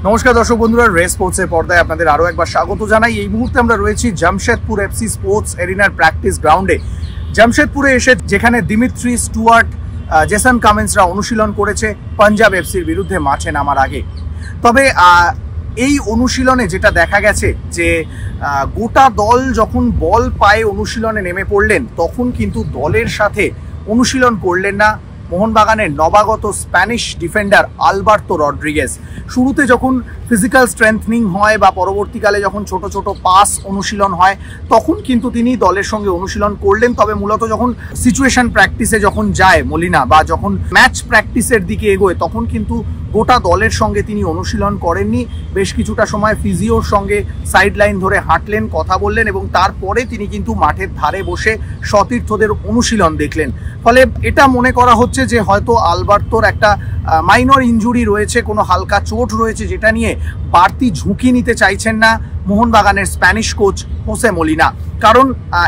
নমস্কার দর্শক বন্ধুরা, রে স্পোর্টসের পর্দায় আপনাদের আরও একবার স্বাগত জানাই। এই মুহূর্তে আমরা রয়েছি জামশেদপুর এফসি স্পোর্টস এরিনার প্র্যাকটিস গ্রাউন্ডে। জামশেদপুরে এসে যেখানে দিমিত্রি স্টুয়ার্ট, জেসন কামিন্সরা অনুশীলন করেছে পাঞ্জাব এফসির বিরুদ্ধে মাঠে নামার আগে। তবে এই অনুশীলনে যেটা দেখা গেছে যে গোটা দল যখন বল পায়ে অনুশীলনে নেমে পড়লেন, তখন কিন্তু দলের সাথে অনুশীলন করলেন না মোহনবাগানের নবাগত স্প্যানিশ ডিফেন্ডার আলবার্তো রড্রিগেজ। শুরুতে যখন ফিজিক্যাল স্ট্রেংথনিং হয় বা পরবর্তীকালে যখন ছোট ছোট পাস অনুশীলন হয়, তখন কিন্তু তিনি দলের সঙ্গে অনুশীলন করলেন। তবে মূলত যখন সিচুয়েশন প্র্যাকটিসে যখন যায় মলিনা বা যখন ম্যাচ প্র্যাকটিসের দিকে এগোয়, তখন কিন্তু গোটা দলের সঙ্গে তিনি অনুশীলন করেননি। বেশ কিছুটা সময় ফিজিওর সঙ্গে সাইড লাইন ধরে হাঁটলেন, কথা বললেন এবং তারপরে তিনি কিন্তু মাঠের ধারে বসে সতীর্থদের অনুশীলন দেখলেন। ফলে এটা মনে করা হচ্ছে যে হয়তো আলবার্তোর একটা মাইনর ইনজুরি রয়েছে, কোনো হালকা চোট রয়েছে, যেটা নিয়ে বাড়তি ঝুঁকি নিতে চাইছেন না মোহনবাগানের স্প্যানিশ কোচ হোসে মলিনা। কারণ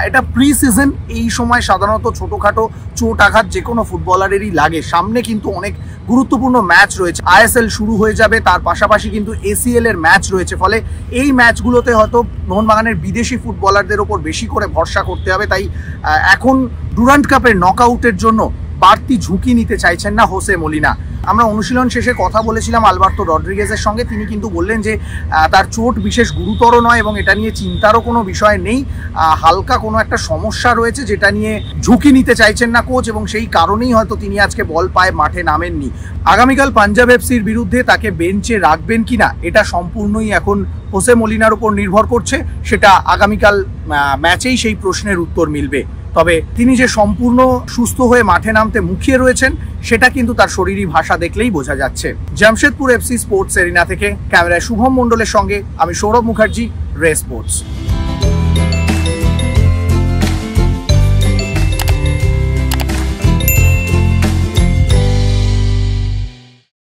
এটা প্রি সিজন, এই সময় সাধারণত ছোটোখাটো চোট আঘাত যে কোনো ফুটবলারেরই লাগে। সামনে কিন্তু অনেক গুরুত্বপূর্ণ ম্যাচ রয়েছে, আইএসএল শুরু হয়ে যাবে, তার পাশাপাশি কিন্তু এসিএল এর ম্যাচ রয়েছে। ফলে এই ম্যাচগুলোতে হয়তো মোহনবাগানের বিদেশি ফুটবলারদের ওপর বেশি করে ভরসা করতে হবে। তাই এখন ডুরান্ট কাপের নকআউটের জন্য বাড়তি ঝুঁকি নিতে চাইছেন না হোসে মলিনা। আমরা অনুশীলন শেষে কথা বলেছিলাম আলবার্তো রড্রিগেজের সঙ্গে। তিনি কিন্তু বললেন যে তার চোট বিশেষ গুরুতর নয় এবং এটা নিয়ে চিন্তারও কোনো বিষয় নেই। হালকা কোনো একটা সমস্যা রয়েছে, যেটা নিয়ে ঝুঁকি নিতে চাইছেন না কোচ, এবং সেই কারণেই হয়তো তিনি আজকে বল পায়ে মাঠে নামেননি। আগামীকাল পাঞ্জাব এফসির বিরুদ্ধে তাকে বেঞ্চে রাখবেন কিনা, এটা সম্পূর্ণই এখন হোসে মলিনার উপর নির্ভর করছে। সেটা আগামীকাল ম্যাচেই সেই প্রশ্নের উত্তর মিলবে। তবে তিনি যে সম্পূর্ণ সুস্থ হয়ে মাঠে নামতে মুখিয়ে রয়েছেন, সেটা কিন্তু তার শরীরী ভাষা দেখলেই বোঝা যাচ্ছে। জামশেদপুর এফসি স্পোর্টস এরিনা থেকে ক্যামেরায় শুভম মণ্ডলের সঙ্গে আমি সৌরভ মুখার্জি, রে স্পোর্টস।